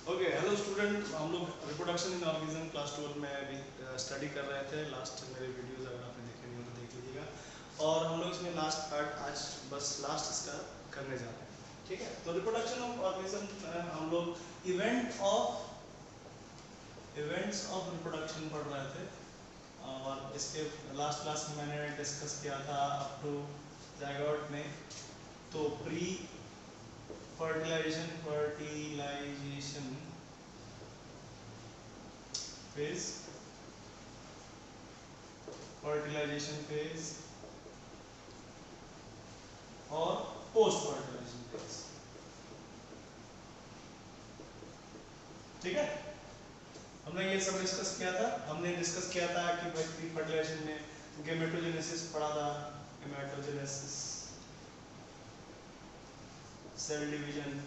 Okay hello student, हम लोग reproduction in organism class 12 में अभी स्टडी कर रहे थे। लास्ट मेरे वीडियोस अगर आपने देखे नहीं हो तो देख लीजिएगा। और हम लोग इसमें लास्ट पार्ट आज बस लास्ट इसका करने जा रहे हैं। ठीक है, तो रिप्रोडक्शन ऑफ ऑर्गेनिज्म हम लोग इवेंट्स ऑफ रिप्रोडक्शन पढ़ रहे थे। और इसके लास्ट क्लास में मैंने डिस्कस किया था अप टू जायगोट में। तो pre fertilisation phase, fertilisation phase और पोस्ट फर्टिलाइजेशन फेज। ठीक है, हमने ये सब डिस्कस किया था। हमने डिस्कस किया था कि भाई प्री फर्टिलाइजेशन में गेमेटोजेनेसिस पढ़ा था। Gametogenesis, cell division.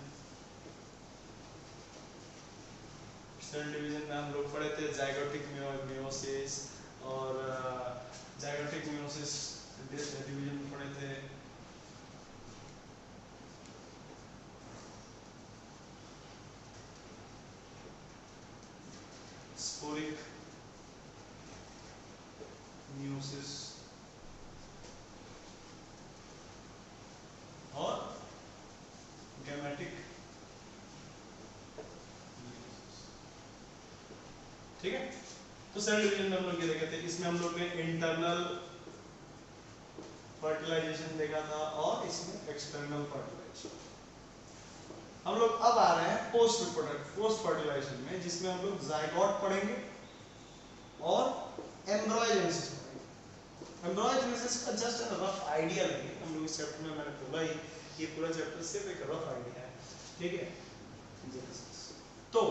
Cell division में हम लोग पढ़े थे जाइगोटिक मियोसिस और जाइगोटिक मियोसिस डिवीजन पढ़े थे। स्पोरिक मियोसिस और गैमेटिक मियोसिस। ठीक है, तो सेल डिवीजन में हम लोग ये देखे थे। इसमें हम लोग ने इंटरनल फर्टिलाइजेशन देखा था और इसमें एक्सटर्नल फर्टिलाइजेशन। हम लोग अब आ रहे हैं पोस्ट फर्टिलाइजेशन में, जिसमें हम लोग जाइगोट पढ़ेंगे और एम्ब्रॉयजेनेसिस पढ़ेंगे। एम्ब्रॉयजेनेसिस का जस्ट रफ आइडिया लेंगे हम लोग। इस चैप्टर में मैंने बोला ही, ये पूरा चैप्टर सिर्फ एक रफ आइडिया है। ठीक है, तो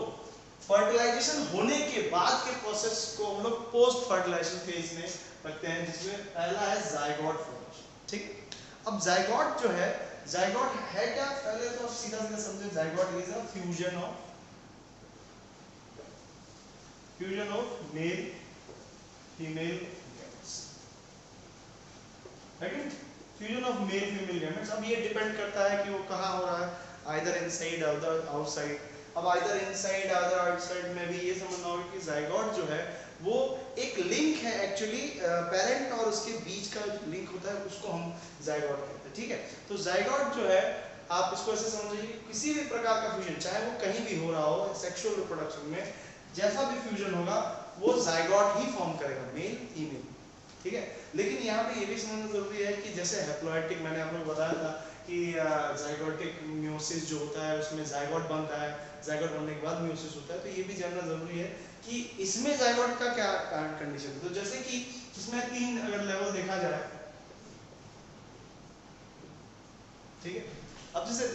फर्टिलाइजेशन होने के बाद के प्रोसेस को हम लोग पोस्ट फर्टिलाइजेशन फेज में रखते हैं, जिसमें पहला है जाइगोट फॉर्मेशन। ठीक, अब जाइगोट जो है, जाइगोट है क्या? पहले तो सीधा सीधा समझे, zygote is a fusion of male female gametes. Right, fusion of male female gametes. अब ये डिपेंड करता है कि वो कहाँ हो रहा है, आइदर इनसाइड अदर आउटसाइड। अब आइदर इनसाइड अदर आउटसाइड में भी ये समझना होगा कि जाइगोट जो है वो एक लिंक है एक्चुअली, पेरेंट और उसके बीच का लिंक होता है, उसको हम जाइगोट कहते हैं। ठीक है, तो जाइगोट जो है आप इसको ऐसे समझिए, किसी भी प्रकार का फ्यूजन चाहे वो कहीं भी हो रहा हो, सेक्सुअल रिप्रोडक्शन में जैसा भी फ्यूजन होगा वो जाइगोट ही फॉर्म करेगा, मेल फीमेल। ठीक है, लेकिन यहाँ पे ये भी समझना जरूरी है कि जैसे हैप्लॉइडिक मैंने आपको बताया था कि जाइगोटिक मियोसिस जो होता है उसमें जाइगोट बनता है, जाइगोट बनने के बाद मियोसिस होता है। तो ये भी जानना जरूरी है कि इसमें जाइगोट का क्या कंडीशन है। तो जैसे कि इसमें 3 अगर लेवल देखा जाए, ठीक है। अब जैसे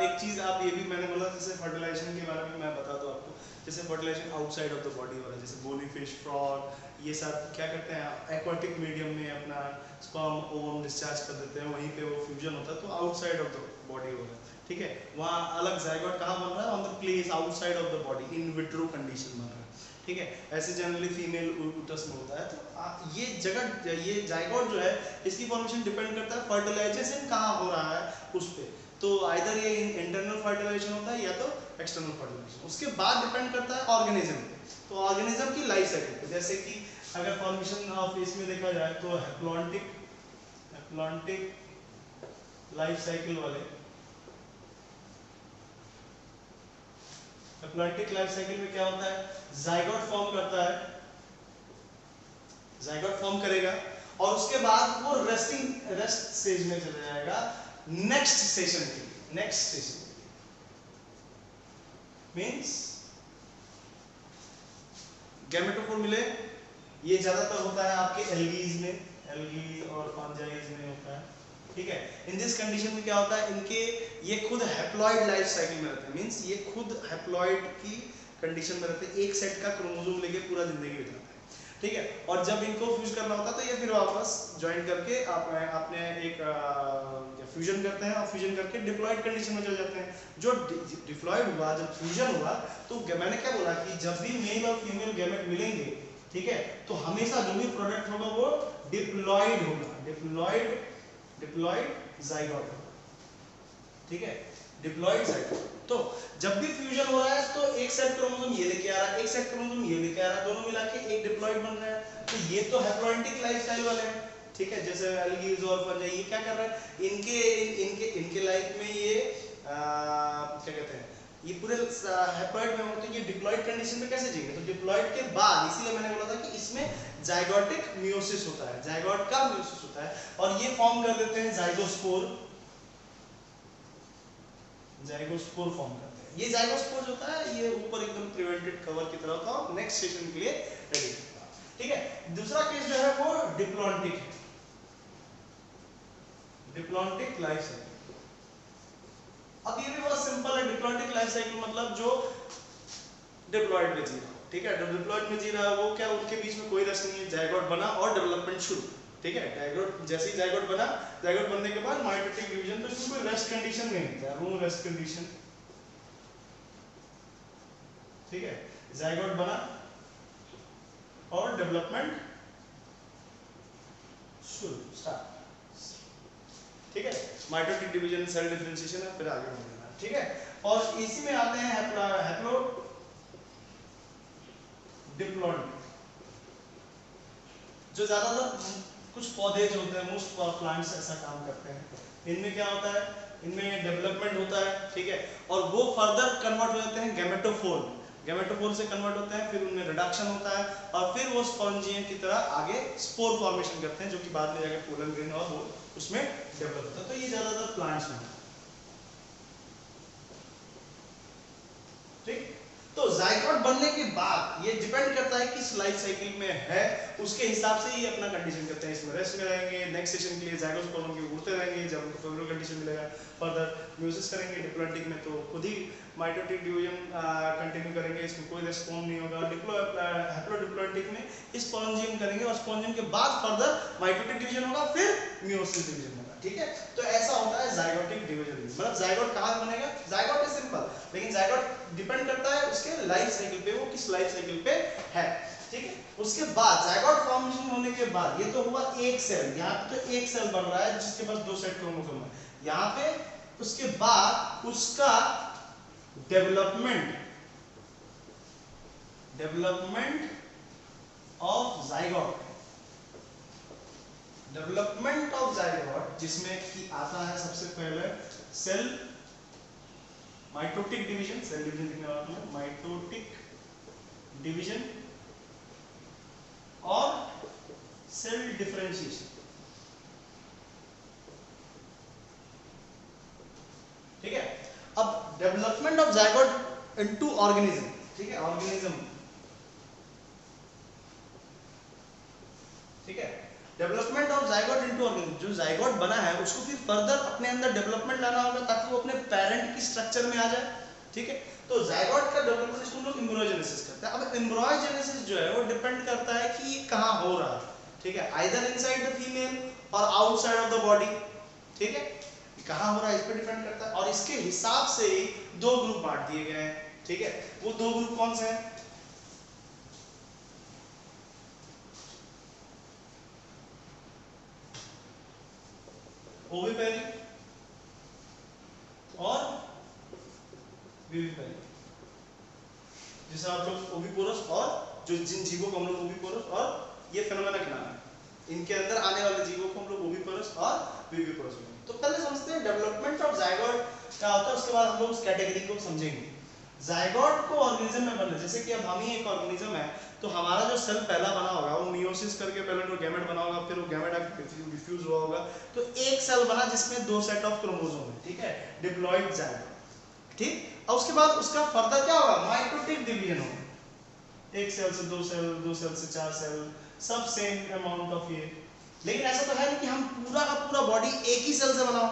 एक चीज आप ये भी मैंने बोला, जैसे फर्टिलाइजेशन के बारे में मैं बता दूं आपको। जैसे fertilisation outside of the body हो रहा है, जैसे गोली फिश, फ्रॉग, ये सब क्या करते हैं, एक्वाटिक मीडियम में अपना स्पर्म ओवम डिस्चार्ज कर देते हैं, वहीं पे वो फ्यूजन होता है, तो आउटसाइड ऑफ द बॉडी हो रहा है। ठीक है, वहाँ अलग जाइगोट कहाँ बन रहा है, on the place outside of the body, in vitro condition बन रहा है। ठीक है, ऐसे जनरली फीमेल यूट्रस में होता है। तो ये जगह, ये जाइगोट जो है, इसकी फॉर्मेशन डिपेंड करता है फर्टिलाइजेशन कहाँ हो रहा है उस पे। तो आइदर ये इंटरनल फर्टिलाइजेशन होता है या तो एक्सटर्नल फर्टिलाइजेशन। उसके बाद डिपेंड करता है ऑर्गेनिज्म पे, तो ऑर्गेनिज्म की लाइफ साइकिल पे। जैसे कि अगर फॉर्मेशन ऑफ इसमें देखा जाए तो हैप्लॉन्टिक लाइफ साइकिल वाले, हैप्लॉन्टिक लाइफ साइकिल में क्या होता है, जाइगोट फॉर्म करता है, जाइगोट फॉर्म करेगा और उसके बाद वो रेस्ट स्टेज में चला जाएगा नेक्स्ट सेशन के लिए। नेक्स्ट सेशन मींस गैमेटोफोर मिले, ये ज्यादातर होता है आपके एल्गीज में, एल्गी और फंजाइज में होता है। ठीक है, इन दिस कंडीशन में क्या होता है, इनके ये खुद हैप्लॉइड लाइफ साइकिल में रहते हैं, मींस ये खुद हैप्लॉइड की कंडीशन में रहते हैं, एक सेट का क्रोमोसोम लेके पूरा जिंदगी बिताते हैं। ठीक है, और जब इनको फ्यूज करना होता है तो ये फिर वापस ज्वाइन करके आपने एक फ्यूजन करते हैं, और फ्यूजन करके डिप्लॉयड कंडीशन में चले जाते हैं। जो डिप्लॉयड हुआ, जब फ्यूजन हुआ, तो मैंने क्या बोला कि जब भी मेल और फीमेल गैमेट मिलेंगे, ठीक है, तो हमेशा जो भी प्रोडक्ट होगा वो डिप्लॉयड होगा, डिप्लॉयड जाइगोट होगा। ठीक है, डिप्लॉइड साइटोक्रोम। तो जब भी फ्यूजन हो रहा है तो एक सेट क्रोमोसोम ये लेके आ रहा है, एक सेट क्रोमोसोम ये लेके आ रहा है, दोनों मिला के एक डिप्लॉइड बन रहा है। तो ये तो हैप्लॉइडिक लाइफस्टाइल वाले हैं, ठीक है। जैसे एल्गीज और फंजाई ये क्या कर रहे हैं, इनके इनके इनके लाइफ में ये क्या कहते हैं, ये पूरे हैप्लॉइड में होते हैं। ये डिप्लॉइड कंडीशन में कैसे जिएंगे, तो डिप्लॉइड के बाद, इसीलिए मैंने बोला था कि इसमें जाइगोटिक मियोसिस होता है, जाइगोट का मियोसिस होता है, और ये फॉर्म कर देते हैं जाइगोस्पोर, जाइगोस्पोर फॉर्म करते हैं। ये जाइगोस्पोर जो होता है ये ऊपर एकदम प्रिवेंटेड कवर की तरह था, नेक्स्ट सेशन के लिए रेडी था, ठीक है। दूसरा केस जो है वो डिप्लॉन्टिक है, डिप्लॉन्टिक लाइफ साइकिल। अब ये भी बहुत सिंपल है, डिप्लॉन्टिक लाइफ साइकिल मतलब जो डिप्लॉइड में जी रहा हो, ठीक है। जो डिप्लॉइड में जी रहा है वो क्या, उनके बीच में कोई रस नहीं है, जाइगोट बना और डेवलपमेंट शुरू, ठीक है। जाइगोट जैसे ही जाइगोट बना, जाइगोट बनने के बाद माइटोटिक डिवीजन, तो इसमें कोई रेस्ट कंडीशन नहीं होता है, रूम रेस्ट कंडीशन, ठीक है। जाइगोट बना और डेवलपमेंट शुरू, स्टार्ट, ठीक है। माइटोटिक डिवीजन, सेल डिफरेंशिएशन है, फिर आगे बढ़ना, ठीक है। और इसी में आते हैं हैप्लो डिप्लॉइड, जो ज्यादातर कुछ पौधे जो होते हैं, मोस्ट प्लांट्स ऐसा काम करते हैं। इनमें क्या होता है, इनमें डेवलपमेंट होता है, ठीक है, और वो फर्दर कन्वर्ट हो जाते हैं गैमेटोफोर, गैमेटोफोर से कन्वर्ट होते हैं, फिर उनमें रिडक्शन होता है, और फिर वो स्पॉन्जियम की तरह आगे स्पोर फॉर्मेशन करते हैं, जो कि बाद में जाके पोलन ग्रेन और वो उसमें डेवलप होता है। तो ये ज्यादातर प्लांट्स में, ठीक। तो जाइगोट बनने के बाद ये डिपेंड करता है किस लाइफ साइकिल में है, उसके हिसाब से ही अपना कंडीशन करते हैं। इसमें रेस्ट में रहेंगे, नेक्स्ट सेशन के लिए जाइगोस्पोर्म के उड़ते रहेंगे, जब उनको फेवरेबल कंडीशन मिलेगा फर्दर म्यूसिस करेंगे। डिप्लॉइडिक में तो खुद ही माइटोटिक डिवीजन कंटिन्यू करेंगे, इसमें कोई रेस्पॉन्स नहीं होगा। हैप्लोडिप्लॉइडिक में स्पॉन्जियम करेंगे, और स्पॉन्जियम के बाद फर्दर माइटोटिक डिवीजन होगा, फिर म्यूसिस डिवीजन होगा, ठीक है। तो ऐसा होता है जाइगोटिक डिवीजन। मतलब जाइगोट कहाँ बनेगा, जाइगोट इज सिंपल, लेकिन जाइगोट डिपेंड करता है उसके लाइफ साइकिल पे, वो किस लाइफ साइकिल पे है, ठीक है। उसके बाद जाइगोट फॉर्मेशन होने के बाद ये तो हुआ एक सेल, यहाँ पे तो एक सेल बन रहा है जिसके पास 2 सेट क्रोमोसोम है यहाँ पे। उसके बाद उसका development, development of zygote, development of zygote, जिसमें कि आता है सबसे पहले cell mitotic division, cell division लिखने वाला हूं, माइटोटिक डिवीजन और सेल डिफरेंशिएशन, ठीक है। अब development of zygote into organism, ठीक है, ऑर्गेनिज्म, ठीक है। Development of zygote into organism, जो जाइगोट बना है उसको फिर फर्दर अपने अंदर डेवलपमेंट लाना होगा ताकि वो अपने पेरेंट की स्ट्रक्चर में आ जाए, ठीक है। तो जाइगोट का डेवलपमेंट इसको लोग एम्ब्रियोजेनेसिस करते हैं। अब एम्ब्रियोजेनेसिस जो है वो डिपेंड करता है कि ये कहाँ हो रहा है, ठीक है, आइदर इनसाइड द फीमेल और आउटसाइड ऑफ द बॉडी, ठीक है, कहाँ हो रहा है इस पर डिपेंड करता है। और इसके हिसाब से ही 2 ग्रुप बांट दिए गए हैं, ठीक है। वो 2 ग्रुप कौन से हैं, ओविपेरी और विविपेरी, जिसे आप लोग ओविपोरस, और जो जिन जीवों को हम लोग ओविपोरस और ये फेनोमेना के नाम है, इनके अंदर आने वाले जीवों को हम लोग ओविपोरस और विविपोरस बोलेंगे। तो पहले समझते हैं डेवलपमेंट ऑफ जाइगोट क्या होता है, उसके बाद हम लोग उस कैटेगरी को समझेंगे। जाइगोट को ऑर्गेनिज्म में बनना, जैसे कि अब हम ही एक ऑर्गेनिज्म है, तो हमारा जो सेल पहला बना होगा वो मियोसिस करके पहले तो गैमेट बना होगा, फिर वो गैमेट आके डिफ्यूज हुआ होगा, तो एक सेल बना जिसमें 2 सेट ऑफ क्रोमोसोम है, ठीक है, डिप्लॉइड जाइगोट, ठीक। और उसके बाद उसका फर्दर क्या होगा, माइटोटिक डिवीजन होगा, एक सेल से 2 सेल, 2 सेल से 4 सेल, सब सेम अमाउंट ऑफ ये। लेकिन ऐसा तो है नहीं कि हम पूरा का पूरा बॉडी एक ही सेल से बनाओ,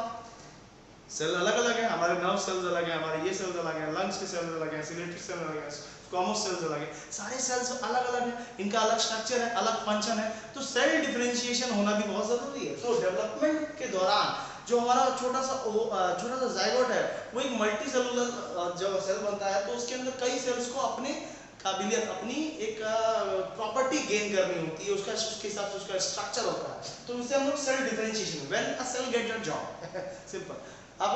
सेल अलग अलग है, हमारे नर्व सेल्स अलग है, हमारे ये सेल्स अलग है, लंग्स के सेल्स अलग है, सिलेक्टिक सेल अलग है, स्क्वामोस सेल्स अलग है, सारे सेल्स अलग अलग हैं, इनका अलग स्ट्रक्चर है, अलग फंक्शन है, तो सेल डिफरेंशिएशन होना भी बहुत जरूरी है। तो डेवलपमेंट के दौरान जो हमारा छोटा सा जाइगोट है वो एक मल्टी सेलुलर जब सेल बनता है, तो उसके अंदर कई सेल्स को अपने काबिलियत, अपनी एक प्रॉपर्टी गेन करनी होती है, उसके हिसाब से उसका स्ट्रक्चर होता है, तो इसे हम लोग cell differentiation, when a cell get a job, simple. अब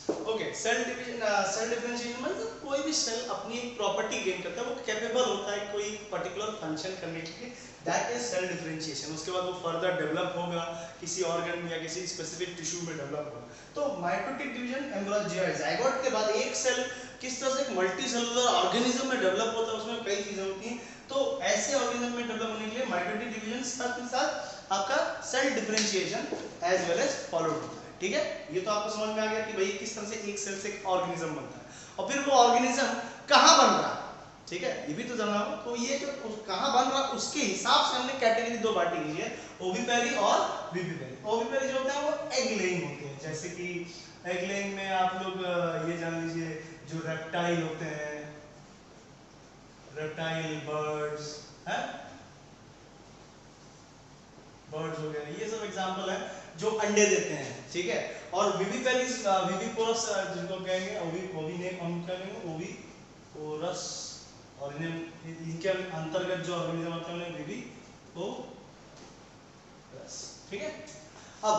ओके, सेल डिफरेंशिएशन मतलब कोई भी सेल अपनी एक प्रॉपर्टी गेन करता है, वो कैपेबल होता है कोई पर्टिकुलर फंक्शन करने के लिए, दैट इज सेल डिफरेंशिएशन। उसके बाद वो फर्दर डेवलप होगा किसी ऑर्गन में या किसी स्पेसिफिक टिश्यू में डेवलप होगा। तो माइटोटिक डिवीजन, एम्ब्रियो, जायगोट के बाद एक सेल किस तरह से एक मल्टी सेलुलर ऑर्गेनिज्म में डेवलप होता है, उसमें कई चीजें होती हैं। तो ऐसे ऑर्गेनिज्म में डेवलप होने के लिए माइटोटिक डिवीजन साथ ही साथ आपका cell differentiation as well as followed होता है। ठीक है, ये तो आपको समझ में आ गया कि भाई किस तरह से एक सेल से एक ऑर्गेनिज्म बनता है और फिर वो ऑर्गेनिज्म कहाँ बन रहा है। ठीक है, ये भी तो जानना हो। तो ये जो कहाँ बन रहा है उसके हिसाब से हमने कैटेगरी दो बांटी गई है, ओविपेरी और विपिपेरी। ओविपेरी जो होते हैं वो एग लेइंग होते हैं, जैसे कि एग लेइंग में आप लोग ये जान लीजिए जो रेप्टाइल होते हैं, रेप्टाइल, बर्ड्स है, बर्ड्स हो गए, ये सब एग्जांपल है जो अंडे देते हैं। ठीक है, और विविपेरिस, विविपोरस जिनको कहेंगे ओवी ने हम कहेंगे ओविपोरस, और इनके अंतर्गत जो ऑर्गेनिज्म होते हैं उन्हें विविपोरस। ठीक है, अब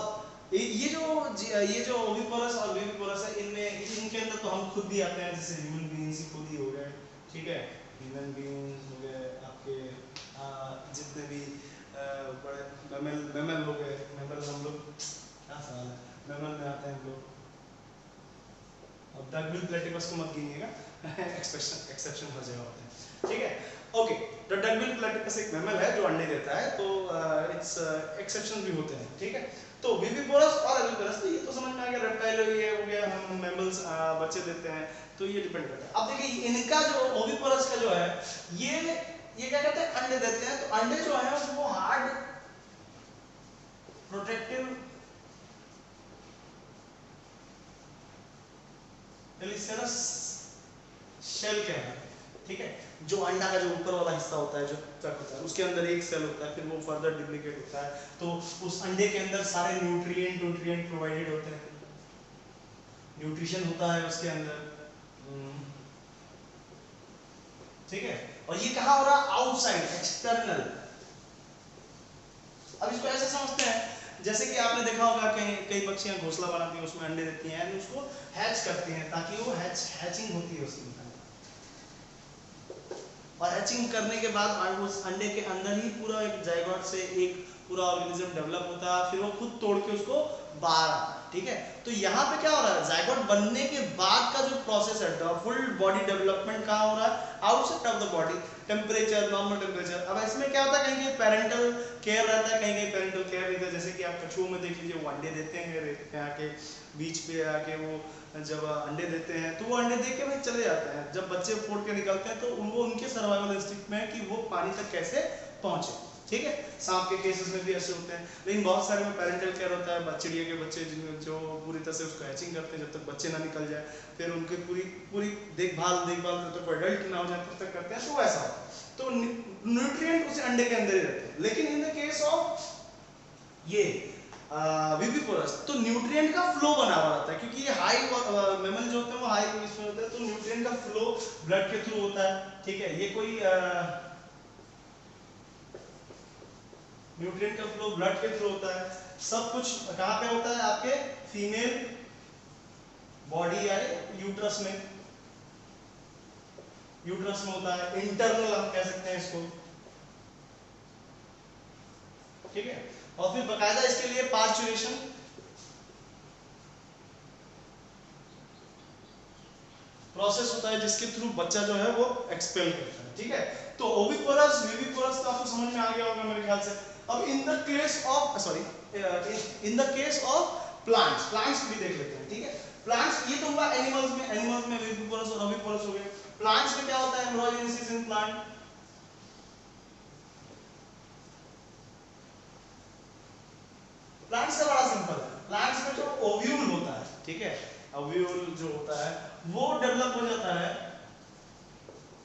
ये जो ओविपोरस और विविपोरस है, इनमें इनके अंदर तो हम खुद भी आते हैं, जैसे ह्यूमन बीइंग्स ही खुद ही हो गए। ठीक है, ह्यूमन बीइंग्स हो गए आपके, जितने भी बड़े मैमल हो गए, मैमल हम लोग, क्या सवाल है, मैमल में आते हैं हम लोग। अब डकबिल प्लेटिपस को मत गिनिएगा, एक्सेप्शन हर जगह होते हैं। ठीक है, ओके, तो डकबिल प्लेटिपस एक मैमल है जो अंडे देता है, तो इट्स एक्सेप्शन भी होते हैं। ठीक है, तो विविपोरस और ओविपोरस, तो ये तो समझ में आ गया, रेप्टाइल हो गया, हम मैमल्स बच्चे देते हैं, तो ये डिपेंड करता है। अब देखिए इनका जो ओविपोरस का जो है, ये क्या कहते हैं, अंडे देते हैं। तो अंडे जो है वो हार्ड प्रोटेक्टिव एलिसेनस शेल कहलाता है। ठीक है, जो अंडा का जो ऊपर वाला हिस्सा होता है, जो तक होता है, उसके अंदर एक सेल होता है, फिर वो फर्दर डुप्लीकेट होता है, तो उस अंडे के अंदर सारे न्यूट्रिएंट प्रोवाइडेड होते हैं, न्यूट्रिशन होता है उसके अंदर। ठीक है, और ये कहाँ हो रहा है, आउटसाइड, एक्सटर्नल। अब इसको ऐसे समझते हैं, जैसे कि आपने देखा होगा कहीं कई पक्षियां घोंसला बनाती हैं, उसमें अंडे देती हैं, उसको हैच करती हैं ताकि वो हैचिंग होती है उसकी, और हैचिंग करने के बाद उस अंडे के अंदर ही पूरा एक जायगोट से एक पूरा ऑर्गेनिज्म डेवलप होता है, फिर वो खुद तोड़ के उसको बाहर आता है। ठीक है, तो यहाँ पे क्या हो रहा है, जायगोट बनने के बाद का जो प्रोसेस है, फुल बॉडी डेवलपमेंट कहाँ हो रहा है, outside of the body, temperature, normal temperature. अब इसमें क्या होता है, कहीं कहीं पेरेंटल केयर रहता है, कहीं कहीं पेरेंटल केयर रहता है। जैसे कि आप कछुओं में देख लीजिए, वो अंडे देते हैं रेत पे आके, बीच पे आके वो जब अंडे देते हैं तो वो अंडे दे के भाई चले जाते हैं, जब बच्चे फोड़ के निकलते हैं तो उनको उनके सर्वाइवल इंस्टिंक्ट में है कि वो पानी तक कैसे पहुंचे। ठीक है, सांप के केसेस में भी ऐसे होते हैं, लेकिन बहुत सारे में पेरेंटल केयर होता है, चिड़िया के बच्चे जो पूरी तरह से उसको हैचिंग करते हैं जब तक बच्चे ना निकल जाए, फिर उनकी पूरी देखभाल करते हैं, एडल्ट ना हो जाए तब तक करते हैं, तो ऐसा होता है। तो न्यूट्रिएंट उस अंडे के अंदर ही रहते हैं। लेकिन इन द केस ऑफ ये विविपोरस, तो न्यूट्रिएंट का फ्लो बना हुआ रहता है, क्योंकि ये हाई मैमल जो होते हैं वो हाई पोजीशन होते हैं, तो न्यूट्रिएंट का फ्लो ब्लड के थ्रू होता है। ठीक है, ये कोई न्यूट्रिएंट का फ्लो ब्लड के थ्रू होता है। सब कुछ कहाँ पे होता है, आपके फीमेल बॉडी या यूट्रस में, होता है, इंटरनल हम कह सकते हैं इसको। ठीक है, और फिर बकायदा इसके लिए पार्चुरेशन प्रोसेस होता है, जिसके थ्रू बच्चा जो है वो एक्सपेल करता है। ठीक है, तो ओविपोरस विविपोरस तो आपको समझ में आ गया होगा मेरे ख्याल से। अब in the case of plants भी देख लेते हैं। ठीक है, प्लांट्स ये तो हुआ एनिमल्स में विविपोरस और ओविपोरस हो गए। प्लांट्स में क्या होता है, एम्ब्रियोजेनेसिस इन प्लांट। प्लांट्स का बड़ा सिंपल है, प्लांट्स में जो ओव्यूल होता है, ठीक है, ओव्यूल जो होता है वो डेवलप हो जाता है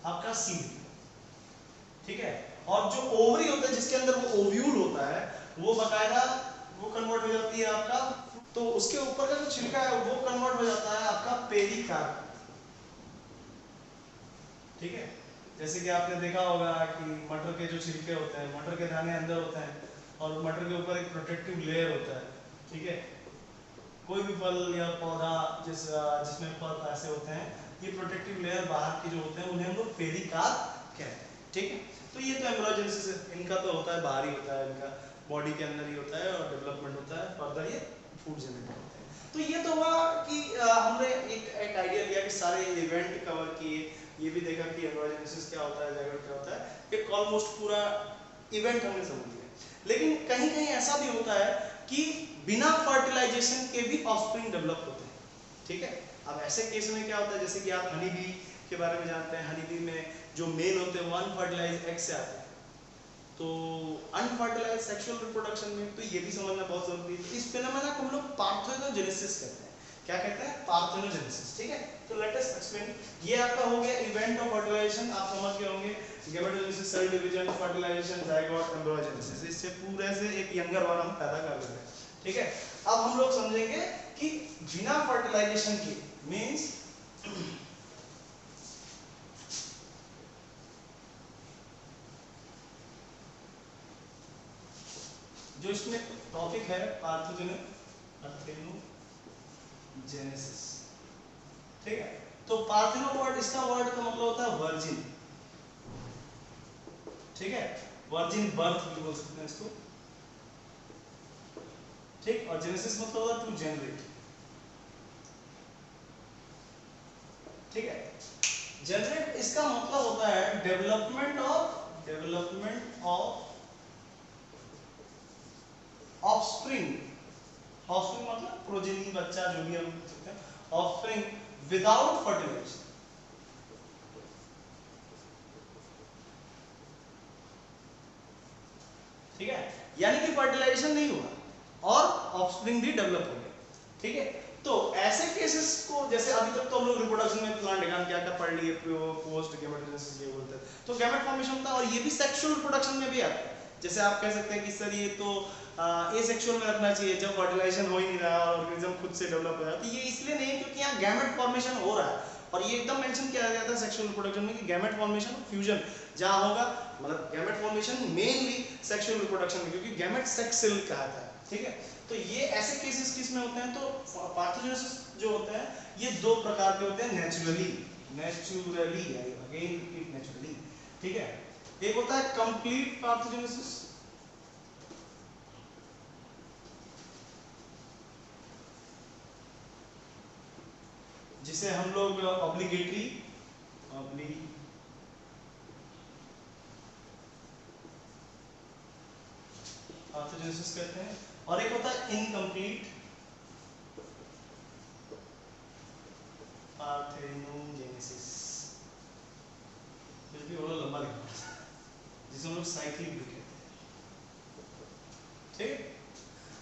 आपका सीड। ठीक है, और जो ओवरी होता है जिसके अंदर वो ओव्यूल होता है, वो बकायदा वो कन्वर्ट हो जाती है आपका, तो उसके ऊपर का जो छिलका है वो कन्वर्ट हो जाता है आपका पेरिकार्प। ठीक है, जैसे कि आपने देखा होगा कि मटर के जो छिलके होते हैं, मटर के दाने अंदर होते हैं और मटर के ऊपर एक प्रोटेक्टिव लेयर होता है। ठीक है, कोई भी फल या पौधा जिसमें फल ऐसे होते हैं, ये प्रोटेक्टिव लेयर बाहर की जो होते हैं उन्हें हम लोग पेरिकार्प कहते हैं, ठीक है। तो ये तो एम्ब्रियोजेनेसिस इनका तो होता है, बाहर ही होता है, इनका बॉडी के अंदर ही होता है और डेवलपमेंट होता है, फर्दर ये फूड जनरेट होते हैं। तो ये तो हुआ कि हमने एक आइडिया लिया कि सारे इवेंट कवर किए, ये भी देखा कि एम्ब्रियोजेनेसिस क्या होता है, जाइगोट क्या होता है, एक ऑलमोस्ट पूरा इवेंट हमने समझ लिया। लेकिन कहीं कहीं ऐसा भी होता है कि बिना फर्टिलाइजेशन के भी ऑफस्प्रिंग डेवलप होते हैं, ठीक है। अब ऐसे केस में क्या होता है, जैसे कि आप हनी बी के बारे में जानते हैं, हनी बी में जो मेल होते हैं वो अनफर्टिलाइज्ड एग से आते हैं, तो अनफर्टिलाइज्ड सेक्सुअल रिप्रोडक्शन में तो ये भी समझना बहुत जरूरी है। तो इस फिनोमेना को हम लोग पार्थेनोजेनेसिस कहते हैं। क्या कहते हैं? पार्थेनोजेनेसिस, ठीक है। तो लेट अस एक्सप्लेन। ये आपका हो गया इवेंट ऑफ फर्टिलाइजेशन, आप समझ गए होंगे, gametogenesis, cell division, fertilization, zygote, embryogenesis, इससे पूरे से एक यंगर वन हम पैदा कर लेते हैं, ठीक है। अब हम लोग समझेंगे कि बिना फर्टिलाइजेशन के मींस जो इसमें टॉपिक है पार्थेनोजेनेसिस, ठीक है। तो पार्थेनो वर्ड, इसका वर्ड का मतलब होता है वर्जिन, ठीक है, वर्जिन बर्थ भी बोल सकते हैं इसको, ठीक। और जेनेसिस मतलब होता है टू जनरेट, ठीक है। जनरेट इसका मतलब होता है डेवलपमेंट ऑफ ऑफस्प्रिंग, ऑफस्प्रिंग मतलब प्रोजेनी, बच्चा, जो भी हम कहते हैं, ऑफस्प्रिंग विदाउट फर्टिलाइजेशन, ठीक है। यानी कि फर्टिलाइजेशन नहीं हुआ और ऑफस्प्रिंग भी डेवलप हो गया, ठीक है। तो ऐसे केसेस को, जैसे अभी तक तो हम लोग रिप्रोडक्शन में प्लांट डेगान क्या क्या पढ़ लिए, पोस्ट गैमेटोजेनेसिस ये बोलते हैं, तो गैमेट फॉर्मेशन होता है और ये भी सेक्सुअल रिप्रोडक्शन में भी आता है। जैसे आप कह सकते हैं कि सर ये तो एसेक्सुअल में रखना चाहिए, जब फर्टिलाइजेशन हो ही नहीं रहा और ऑर्गेनिज्म खुद से डेवलप हो रहा है, तो ये इसलिए नहीं क्योंकि यहाँ गैमेट फॉर्मेशन हो रहा है, और ये एकदम मेंशन किया जाता है सेक्सुअल रिप्रोडक्शन में कि गैमेट फॉर्मेशन और फ्यूजन जहाँ होगा, मतलब gamete formation mainly sexual reproduction में, क्योंकि गैमेट सेक्स सेल कहलाता है, ठीक है। तो ये ऐसे केसेस किस में होते हैं, तो पार्थेनोजेनेसिस जो होते हैं ये दो प्रकार के होते हैं, नेचुरली अगेन रिपीट नेचुरली, ठीक है। एक होता है कंप्लीट पार्थेनोजेनेसिस, जिसे हम लोग ऑब्लिगेटरी पार्थेनोजेनेसिस कहते हैं, और एक होता है इनकम्प्लीट पार्थेनोजेनेसिस, कुछ भी बड़ा लंबा लिखा है, जिसे हम लोग साइक्लिक भी कहते हैं, ठीक।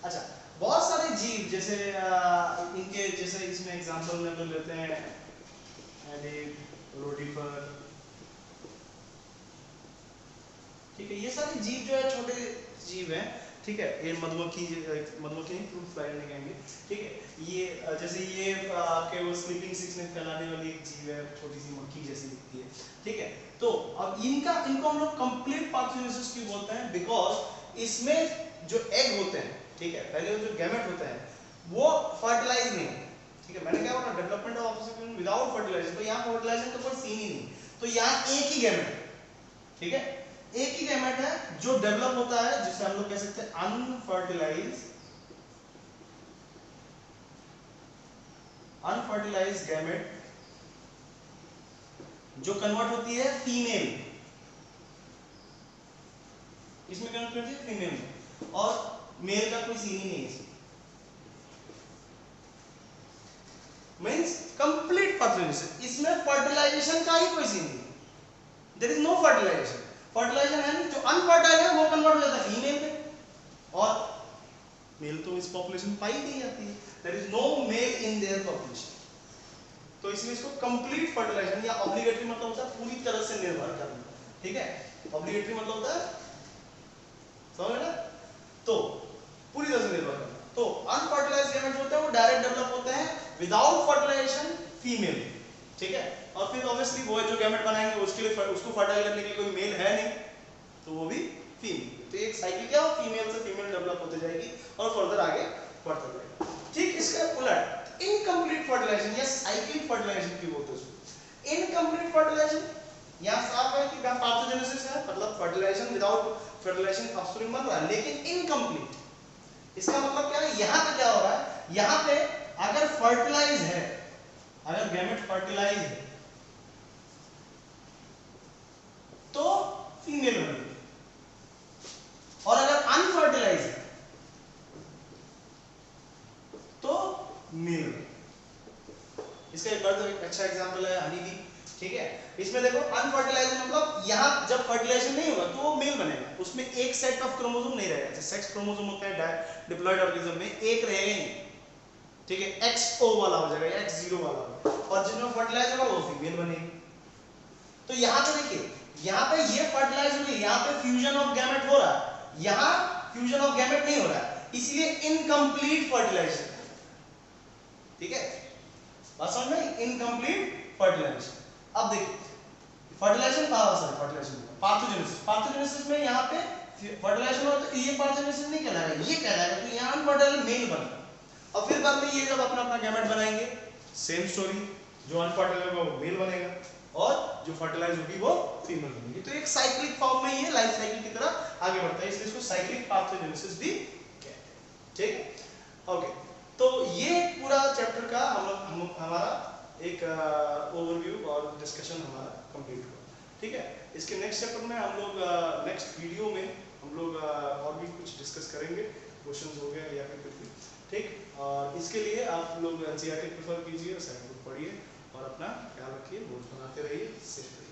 अच्छा, बहुत सारे जीव, जैसे इनके जैसे इसमें एग्जांपल में लोग लेते हैं एडिब, रोटिफर, ठीक है। ये सारे जीव जो है छोटे जीव हैं, ठीक है। ये मधुमक्खी नहीं, फ्रूट फ्लाई नहीं कहेंगे, ठीक है। ये जैसे ये आपके वो स्लीपिंग सिकनेस फैलाने वाली एक जीव है, छोटी सी मक्खी जैसी दिखती है, ठीक है। तो अब इनको हम लोग कंप्लीट पार्थेनोजेनेसिस क्यों बोलते हैं, बिकॉज इसमें जो एग होते हैं, ठीक है, पहले जो गैमेट होता है वो फर्टिलाइज नहीं होता, ठीक है। मैंने क्या बोला, development of offspring without fertilization, तो यहाँ फर्टिलाइजेशन का कोई सीन ही नहीं, तो यहाँ एक ही गैमेट, ठीक है, एक ही गैमेट है जो डेवलप होता है, जिसे हम लोग कह सकते हैं अनफर्टिलाइज्ड गैमेट, जो कन्वर्ट होती है फीमेल, इसमें कन्वर्ट करती है फीमेल में, और मेल का कोई सीन ही नहीं है इसमें, मींस कंप्लीट पार्थेनोजेनेसिस, इसमें फर्टिलाइजेशन का ही कोई सीन नहीं, there is no fertilization, fertilization है नहीं, जो अनफर्टाइल है वो कन्वर्ट हो जाता है फीमेल में, और मेल तो इस पॉपुलेशन में पाई नहीं जाती है, there is no male in their population, तो इसलिए इसको कंप्लीट फर्टिलाइजेशन या ऑब्लिगेटरी मतलब होता है पूरी तरह से निर्भर करना, ठीक है। ऑब्लिगेटरी मतलब होता है, समझ ना, तो पूरी तरह से निर्भर करना। तो अनफर्टिलाइज्ड गैमेट होते हैं वो डायरेक्ट डेवलप होते हैं विदाउट फर्टिलाइजेशन फीमेल, ठीक है। और फिर ऑब्वियसली वो जो गैमेट बनाएंगे उसके लिए उसको फर्टाइल करने के लिए कोई मेल है नहीं, तो वो भी फीमेल, तो एक साइकिल क्या हो, फीमेल से फीमेल डेवलप होते जाएगी और फर्दर आगे बढ़ता जाएगा, ठीक इसका उलट इनकम्प्लीट फर्टिलाइजेशन या साइक्लिक फर्टिलाइजेशन की बोलते हैं। इनकम्प्लीट फर्टिलाइजेशन यहाँ साफ है कि पार्थोजेनेसिस है, मतलब फर्टिलाइजेशन विदाउट फर्टिलाइजेशन ऑफस्प्रिंग बन रहा है, लेकिन इनकम्प्लीट। इसका मतलब क्या है, यहाँ पे क्या हो रहा है, यहाँ पे अगर फर्टिलाइज है, अगर गैमेट फर्टिलाइज है तो फीमेल बनेगी, और अगर अनफर्टिलाइज है तो मेल बनेगी। इसका एक अच्छा एग्जांपल है हनी बी। ठीक है, इसमें देखो अनफर्टिलाइज मतलब यहाँ जब फर्टिलाइजेशन नहीं होगा तो वो मेल बनेगा, उसमें एक सेट ऑफ क्रोमोसोम नहीं रहेगा। जैसे सेक्स क्रोमोसोम होता है डिप्लॉयड ऑर्गेनिज्म में, एक रहेगा ही, ठीक है, XO वाला हो जाएगा या X0 वाला, और जिसमें फर्टिलाइज होगा वो फीमेल बनेगी। तो यहाँ पे देखिए, यहाँ पे ये फर्टिलाइज हो रही है, यहाँ पे फ्यूजन ऑफ गैमेट हो रहा है, यहाँ फ्यूजन ऑफ गैमेट नहीं हो रहा है, इसलिए इनकम्प्लीट फर्टिलाइजेशन। ठीक है, बात समझ में, इनकम्प्लीट फर्टिलाइजेशन। अब देखिए फर्टिलाइजेशन कहाँ होता है, फर्टिलाइजेशन पार्थोजेनेसिस। पार्थोजेनेसिस में यहाँ पे फर्टिलाइजेशन होता है, ये पार्थोजेनेसिस नहीं कहलाएगा, ये कहलाएगा तो यहाँ अनफर्टाइल मेल बनेगा। और फिर बाद में ये जब अपना अपना गैमेट बनाएंगे, सेम स्टोरी, जो अनफर्टाइल होगा वो मेल बनेगा और जो फर्टिलाइज होगी वो फीमेल बनेगी। तो एक साइक्लिक फॉर्म में ये लाइफ साइकिल की तरह आगे बढ़ता है, इसलिए इसको साइक्लिक पार्थोजेनेसिस भी कहते हैं। ठीक है, ओके। तो ये पूरा चैप्टर का हमारा एक ओवरव्यू और डिस्कशन हमारा कंप्लीट हुआ। ठीक है, इसके नेक्स्ट चैप्टर में हम लोग नेक्स्ट वीडियो में हम लोग और भी कुछ डिस्कस करेंगे, क्वेश्चंस हो गया या फिर कुछ भी। ठीक, और इसके लिए आप लोग एनसीईआरटी प्रेफर कीजिए, साइंस बुक पढ़िए और अपना ख्याल रखिए, नोट्स बनाते रहिए, सेफ रहिए।